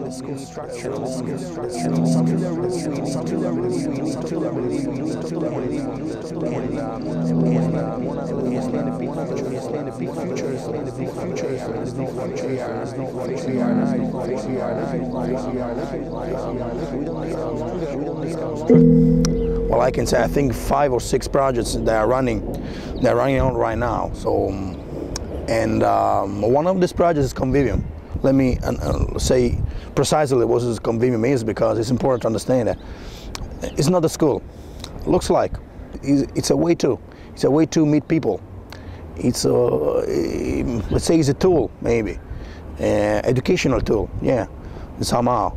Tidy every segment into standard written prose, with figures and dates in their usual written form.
Well, I can say I think 5 or 6 projects they're running on right now. So, and one of these projects is CONVIVIUM. Let me say precisely what this CONVIVIUM is, because it's important to understand that it's not a school. It looks like it's a way to meet people. It's a, let's say it's a tool, maybe educational tool. Yeah, somehow.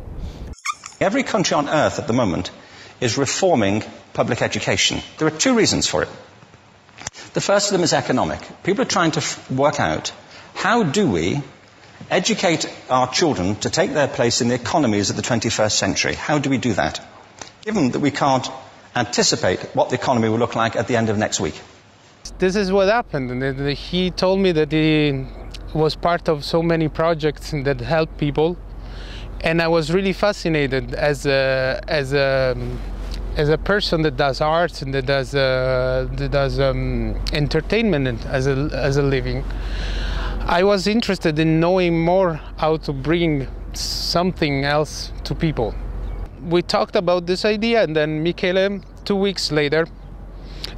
Every country on earth at the moment is reforming public education. There are 2 reasons for it. The first of them is economic. People are trying to work out, how do we educate our children to take their place in the economies of the 21st century? How do we do that, given that we can't anticipate what the economy will look like at the end of next week? This is what happened. And he told me that he was part of so many projects that help people, and I was really fascinated as a person that does art and that does entertainment as a living. I was interested in knowing more how to bring something else to people. We talked about this idea, and then Michele, 2 weeks later,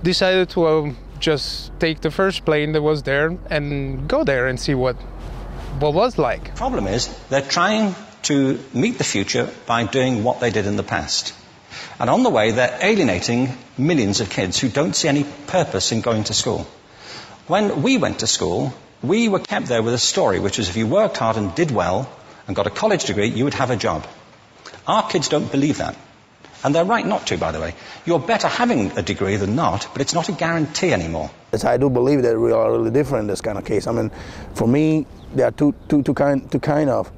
decided to just take the first plane that was there and go there and see what was like. The problem is they're trying to meet the future by doing what they did in the past. And on the way, they're alienating millions of kids who don't see any purpose in going to school. When we went to school, we were kept there with a story, which was if you worked hard and did well and got a college degree, you would have a job. Our kids don't believe that. And they're right not to, by the way. You're better having a degree than not, but it's not a guarantee anymore. Yes, I do believe that we are really different in this kind of case. I mean, for me, there are two kind of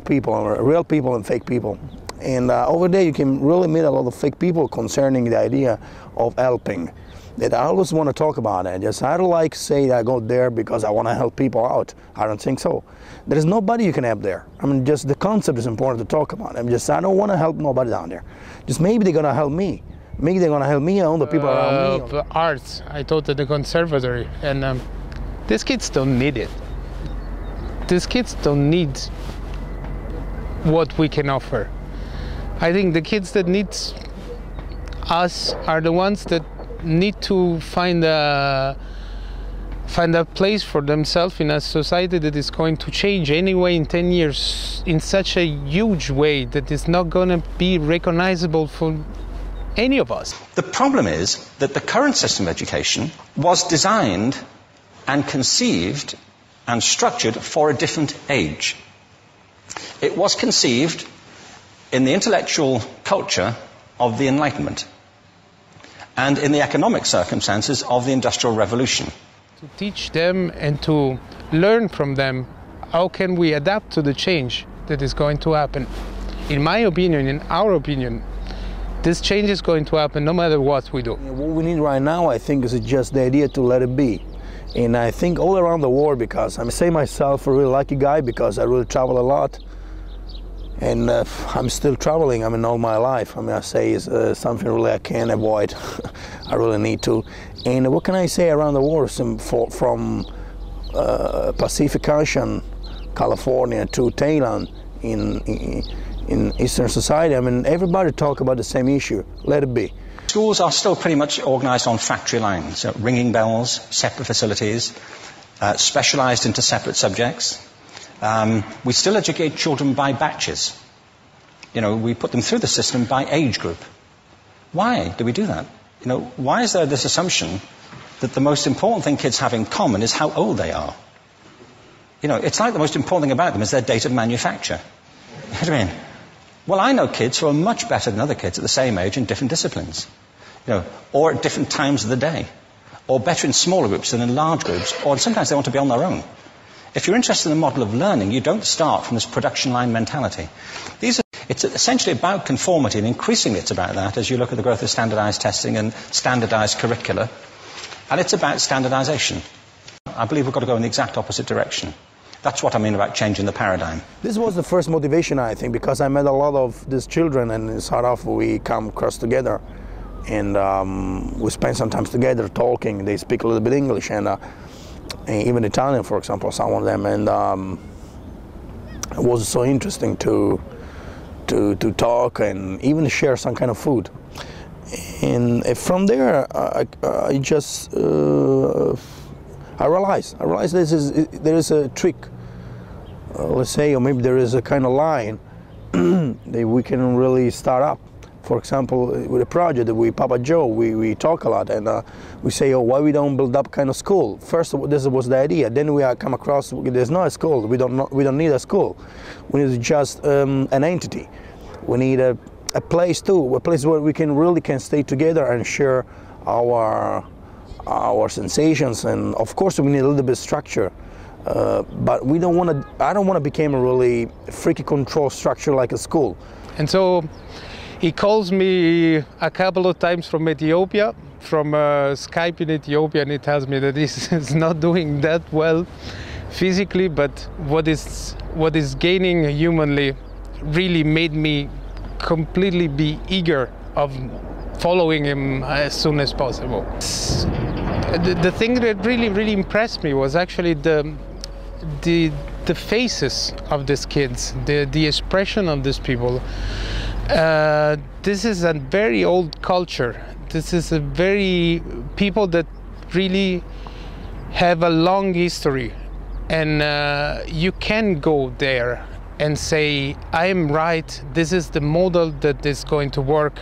people, real people and fake people. And over there you can really meet a lot of fake people concerning the idea of helping. That I always want to talk about it. Just I don't like say I go there because I want to help people out. I don't think so. There is nobody you can help there. I mean, just the concept is important to talk about. I don't want to help nobody down there. Just maybe they're gonna help me. Maybe they're gonna help me and the people around me. Arts. I taught at the conservatory, and these kids don't need it. These kids don't need what we can offer. I think the kids that need us are the ones that need to find a place for themselves in a society that is going to change anyway in 10 years in such a huge way that is not going to be recognizable for any of us. The problem is that the current system of education was designed and conceived and structured for a different age. It was conceived in the intellectual culture of the Enlightenment and in the economic circumstances of the Industrial Revolution. To teach them and to learn from them, how can we adapt to the change that is going to happen? In my opinion, in our opinion, this change is going to happen no matter what we do. What we need right now, I think, is just the idea to let it be. And I think all around the world, because I say myself a really lucky guy because I really travel a lot. And I'm still traveling, I mean, all my life. I mean, I say it's something really I can't avoid. I really need to. And what can I say around the world, from Pacific Ocean, California, to Thailand, in Eastern society, I mean, everybody talk about the same issue. Let it be. Schools are still pretty much organized on factory lines, ringing bells, separate facilities, specialized into separate subjects. We still educate children by batches. You know, we put them through the system by age group. Why do we do that? You know, why is there this assumption that the most important thing kids have in common is how old they are? You know, it's like the most important thing about them is their date of manufacture. You know what I mean? Well, I know kids who are much better than other kids at the same age in different disciplines, you know, or at different times of the day, or better in smaller groups than in large groups, or sometimes they want to be on their own. If you're interested in the model of learning, you don't start from this production line mentality. It's essentially about conformity, and increasingly it's about that as you look at the growth of standardized testing and standardized curricula. And it's about standardization. I believe we've got to go in the exact opposite direction. That's what I mean about changing the paradigm. This was the first motivation, I think, because I met a lot of these children, and in South Africa we come across together, and we spend some time together talking. They speak a little bit English and even Italian, for example, some of them, and it was so interesting to talk and even share some kind of food. And from there, I just I realized there is a trick, let's say, or maybe there is a kind of line that we can really start up. For example, with a project that we, Papa Joe, we talk a lot, and we say, oh, why we don't build up kind of school? First, this was the idea. Then we come across there's not a school. We don't need a school. We need just an entity. We need a place too, a place where we can stay together and share our sensations, and of course we need a little bit of structure, but we don't want to. I don't want to become a really freaky control structure like a school. And so he calls me a couple of times from Ethiopia, from Skype in Ethiopia, and he tells me that he's not doing that well physically, but what is gaining humanly really made me completely be eager of following him as soon as possible. The thing that really impressed me was actually the faces of these kids, the expression of these people. This is a very old culture. This is a very people that really have a long history, and you can go there and say, I am right, this is the model that is going to work,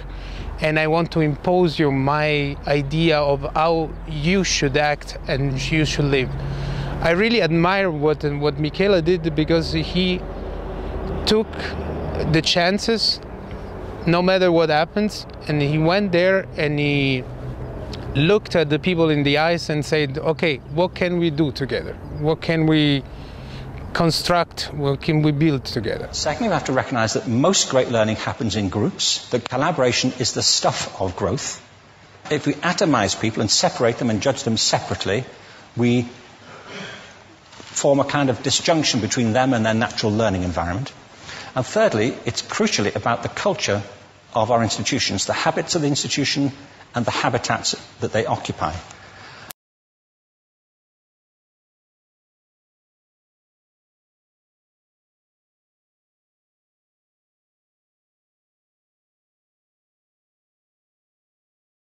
and I want to impose you my idea of how you should act and you should live. I really admire what Michele did, because he took the chances no matter what happens, and he went there and he looked at the people in the eyes and said, okay, what can we do together? What can we construct? What can we build together? Secondly, we have to recognize that most great learning happens in groups, that collaboration is the stuff of growth. If we atomize people and separate them and judge them separately, we form a kind of disjunction between them and their natural learning environment. And thirdly, it's crucially about the culture of our institutions, the habits of the institution and the habitats that they occupy.